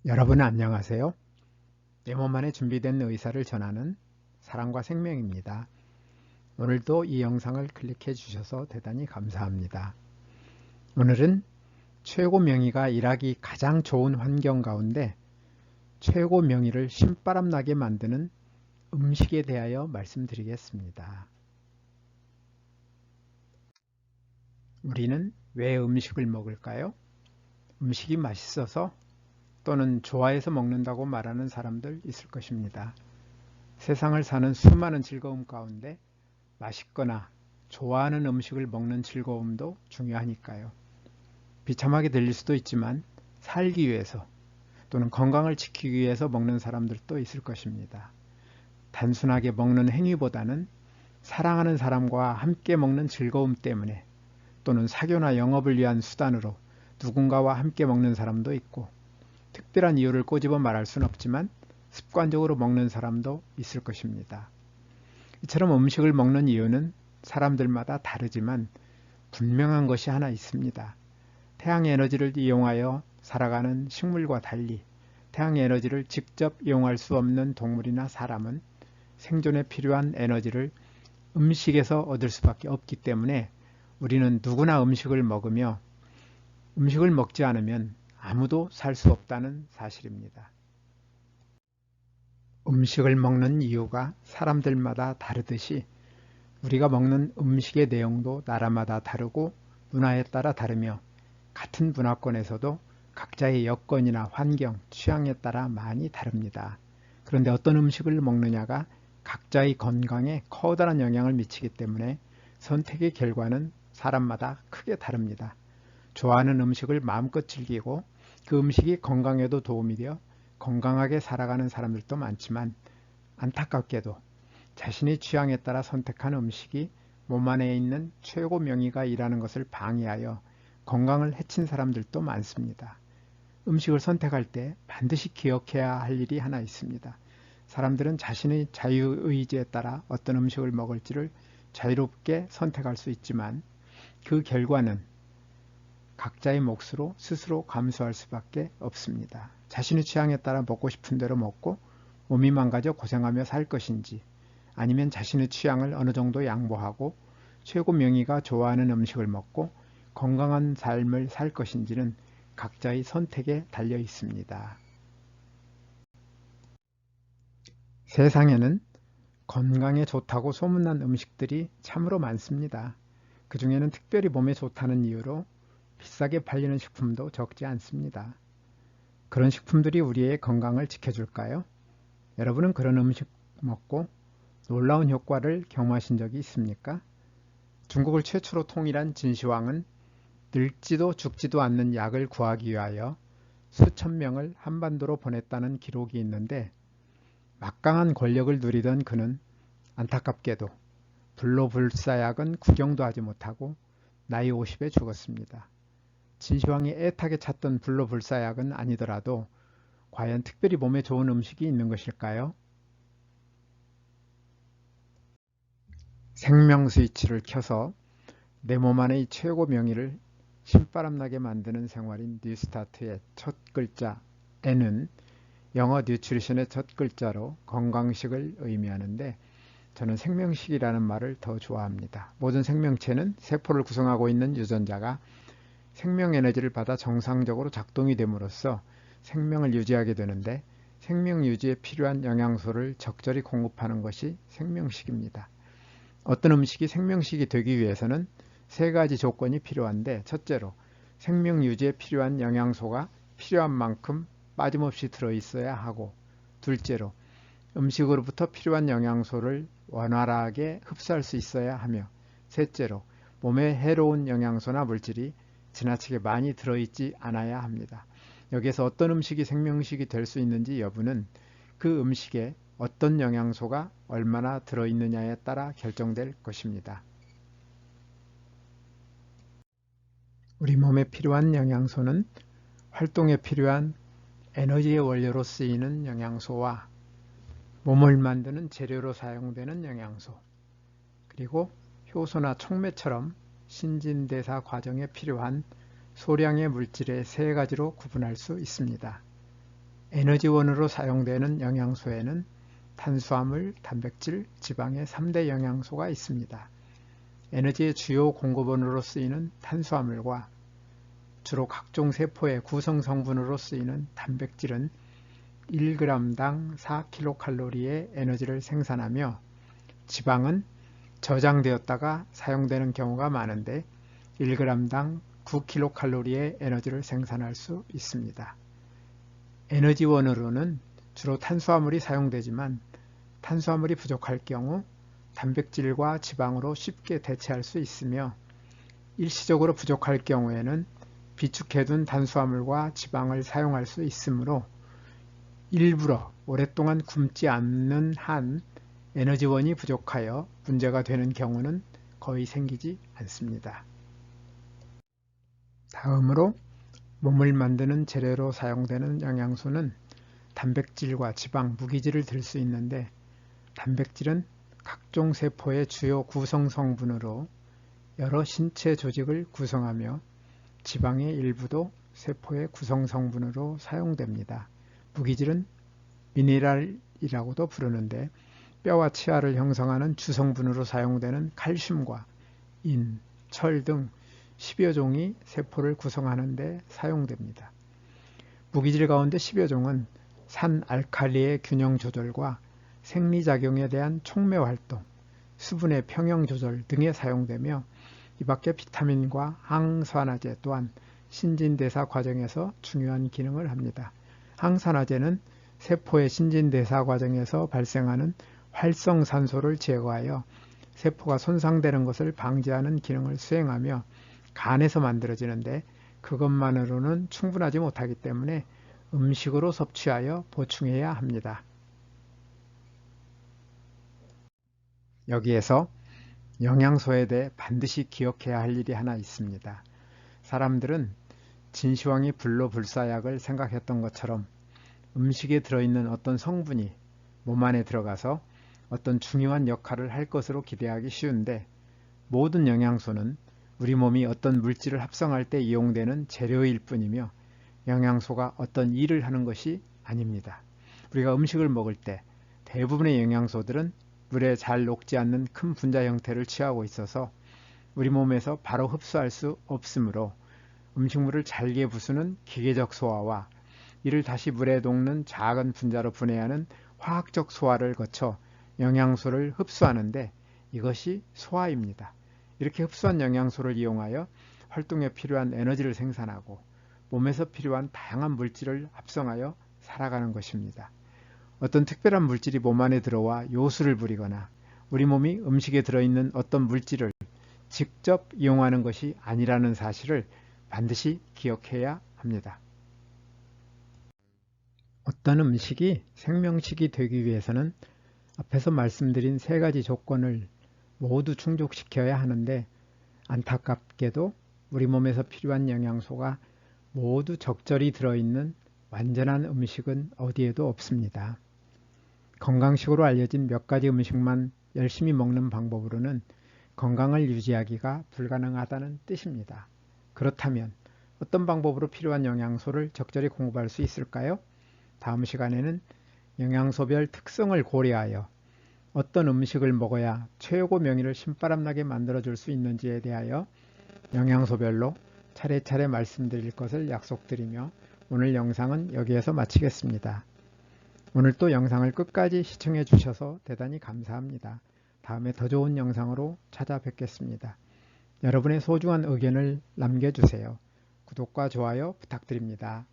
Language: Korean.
여러분 안녕하세요. 내 몸 안에 준비된 의사를 전하는 사랑과 생명입니다. 오늘도 이 영상을 클릭해 주셔서 대단히 감사합니다. 오늘은 최고 명의가 일하기 가장 좋은 환경 가운데 최고 명의를 신바람 나게 만드는 음식에 대하여 말씀드리겠습니다. 우리는 왜 음식을 먹을까요? 음식이 맛있어서 또는 좋아해서 먹는다고 말하는 사람들 있을 것입니다. 세상을 사는 수많은 즐거움 가운데 맛있거나 좋아하는 음식을 먹는 즐거움도 중요하니까요. 비참하게 들릴 수도 있지만 살기 위해서 또는 건강을 지키기 위해서 먹는 사람들도 있을 것입니다. 단순하게 먹는 행위보다는 사랑하는 사람과 함께 먹는 즐거움 때문에 또는 사교나 영업을 위한 수단으로 누군가와 함께 먹는 사람도 있고 특별한 이유를 꼬집어 말할 수는 없지만 습관적으로 먹는 사람도 있을 것입니다. 이처럼 음식을 먹는 이유는 사람들마다 다르지만 분명한 것이 하나 있습니다. 태양의 에너지를 이용하여 살아가는 식물과 달리 태양의 에너지를 직접 이용할 수 없는 동물이나 사람은 생존에 필요한 에너지를 음식에서 얻을 수밖에 없기 때문에 우리는 누구나 음식을 먹으며 음식을 먹지 않으면 아무도 살 수 없다는 사실입니다. 음식을 먹는 이유가 사람들마다 다르듯이 우리가 먹는 음식의 내용도 나라마다 다르고 문화에 따라 다르며 같은 문화권에서도 각자의 여건이나 환경, 취향에 따라 많이 다릅니다. 그런데 어떤 음식을 먹느냐가 각자의 건강에 커다란 영향을 미치기 때문에 선택의 결과는 사람마다 크게 다릅니다. 좋아하는 음식을 마음껏 즐기고 그 음식이 건강에도 도움이 되어 건강하게 살아가는 사람들도 많지만 안타깝게도 자신의 취향에 따라 선택한 음식이 몸 안에 있는 최고 명의가 일하는 것을 방해하여 건강을 해친 사람들도 많습니다. 음식을 선택할 때 반드시 기억해야 할 일이 하나 있습니다. 사람들은 자신의 자유의지에 따라 어떤 음식을 먹을지를 자유롭게 선택할 수 있지만 그 결과는 각자의 몫으로 스스로 감수할 수밖에 없습니다. 자신의 취향에 따라 먹고 싶은 대로 먹고 몸이 망가져 고생하며 살 것인지 아니면 자신의 취향을 어느 정도 양보하고 최고 명의가 좋아하는 음식을 먹고 건강한 삶을 살 것인지는 각자의 선택에 달려 있습니다. 세상에는 건강에 좋다고 소문난 음식들이 참으로 많습니다. 그 중에는 특별히 몸에 좋다는 이유로 비싸게 팔리는 식품도 적지 않습니다. 그런 식품들이 우리의 건강을 지켜줄까요? 여러분은 그런 음식 먹고 놀라운 효과를 경험하신 적이 있습니까? 중국을 최초로 통일한 진시황은 늙지도 죽지도 않는 약을 구하기 위하여 수천 명을 한반도로 보냈다는 기록이 있는데 막강한 권력을 누리던 그는 안타깝게도 불로불사약은 구경도 하지 못하고 나이 50에 죽었습니다. 진시황이 애타게 찾던 불로불사약은 아니더라도 과연 특별히 몸에 좋은 음식이 있는 것일까요? 생명 스위치를 켜서 내 몸 안의 최고 명의를 신바람나게 만드는 생활인 뉴스타트의 첫 글자 N은 영어 뉴트리션의 첫 글자로 건강식을 의미하는데 저는 생명식이라는 말을 더 좋아합니다. 모든 생명체는 세포를 구성하고 있는 유전자가 생명 에너지를 받아 정상적으로 작동이 됨으로써 생명을 유지하게 되는데 생명 유지에 필요한 영양소를 적절히 공급하는 것이 생명식입니다. 어떤 음식이 생명식이 되기 위해서는 세 가지 조건이 필요한데 첫째로 생명 유지에 필요한 영양소가 필요한 만큼 빠짐없이 들어있어야 하고 둘째로 음식으로부터 필요한 영양소를 원활하게 흡수할 수 있어야 하며 셋째로 몸에 해로운 영양소나 물질이 지나치게 많이 들어있지 않아야 합니다. 여기에서 어떤 음식이 생명식이 될 수 있는지 여부는 그 음식에 어떤 영양소가 얼마나 들어있느냐에 따라 결정될 것입니다. 우리 몸에 필요한 영양소는 활동에 필요한 에너지의 원료로 쓰이는 영양소와 몸을 만드는 재료로 사용되는 영양소, 그리고 효소나 촉매처럼 신진대사 과정에 필요한 소량의 물질의 세 가지로 구분할 수 있습니다. 에너지원으로 사용되는 영양소에는 탄수화물, 단백질, 지방의 3대 영양소가 있습니다. 에너지의 주요 공급원으로 쓰이는 탄수화물과 주로 각종 세포의 구성 성분으로 쓰이는 단백질은 1g당 4kcal의 에너지를 생산하며 지방은 저장되었다가 사용되는 경우가 많은데 1g당 9kcal의 에너지를 생산할 수 있습니다. 에너지원으로는 주로 탄수화물이 사용되지만 탄수화물이 부족할 경우 단백질과 지방으로 쉽게 대체할 수 있으며 일시적으로 부족할 경우에는 비축해둔 탄수화물과 지방을 사용할 수 있으므로 일부러 오랫동안 굶지 않는 한 에너지원이 부족하여 문제가 되는 경우는 거의 생기지 않습니다. 다음으로 몸을 만드는 재료로 사용되는 영양소는 단백질과 지방, 무기질을 들 수 있는데 단백질은 각종 세포의 주요 구성 성분으로 여러 신체 조직을 구성하며 지방의 일부도 세포의 구성 성분으로 사용됩니다. 무기질은 미네랄이라고도 부르는데 뼈와 치아를 형성하는 주성분으로 사용되는 칼슘과 인, 철 등 10여 종이 세포를 구성하는 데 사용됩니다. 무기질 가운데 10여 종은 산 알칼리의 균형 조절과 생리작용에 대한 촉매 활동, 수분의 평형 조절 등에 사용되며 이 밖에 비타민과 항산화제 또한 신진대사 과정에서 중요한 기능을 합니다. 항산화제는 세포의 신진대사 과정에서 발생하는 활성산소를 제거하여 세포가 손상되는 것을 방지하는 기능을 수행하며 간에서 만들어지는데 그것만으로는 충분하지 못하기 때문에 음식으로 섭취하여 보충해야 합니다. 여기에서 영양소에 대해 반드시 기억해야 할 일이 하나 있습니다. 사람들은 진시황이 불로불사약을 생각했던 것처럼 음식에 들어있는 어떤 성분이 몸 안에 들어가서 어떤 중요한 역할을 할 것으로 기대하기 쉬운데 모든 영양소는 우리 몸이 어떤 물질을 합성할 때 이용되는 재료일 뿐이며 영양소가 어떤 일을 하는 것이 아닙니다. 우리가 음식을 먹을 때 대부분의 영양소들은 물에 잘 녹지 않는 큰 분자 형태를 취하고 있어서 우리 몸에서 바로 흡수할 수 없으므로 음식물을 잘게 부수는 기계적 소화와 이를 다시 물에 녹는 작은 분자로 분해하는 화학적 소화를 거쳐 영양소를 흡수하는데 이것이 소화입니다. 이렇게 흡수한 영양소를 이용하여 활동에 필요한 에너지를 생산하고 몸에서 필요한 다양한 물질을 합성하여 살아가는 것입니다. 어떤 특별한 물질이 몸 안에 들어와 요술을 부리거나 우리 몸이 음식에 들어있는 어떤 물질을 직접 이용하는 것이 아니라는 사실을 반드시 기억해야 합니다. 어떤 음식이 생명식이 되기 위해서는 앞에서 말씀드린 세 가지 조건을 모두 충족시켜야 하는데 안타깝게도 우리 몸에서 필요한 영양소가 모두 적절히 들어있는 완전한 음식은 어디에도 없습니다. 건강식으로 알려진 몇 가지 음식만 열심히 먹는 방법으로는 건강을 유지하기가 불가능하다는 뜻입니다. 그렇다면 어떤 방법으로 필요한 영양소를 적절히 공급할 수 있을까요? 다음 시간에는 영양소별 특성을 고려하여 어떤 음식을 먹어야 최고 명의를 신바람나게 만들어줄 수 있는지에 대하여 영양소별로 차례차례 말씀드릴 것을 약속드리며 오늘 영상은 여기에서 마치겠습니다. 오늘도 영상을 끝까지 시청해 주셔서 대단히 감사합니다. 다음에 더 좋은 영상으로 찾아뵙겠습니다. 여러분의 소중한 의견을 남겨주세요. 구독과 좋아요 부탁드립니다.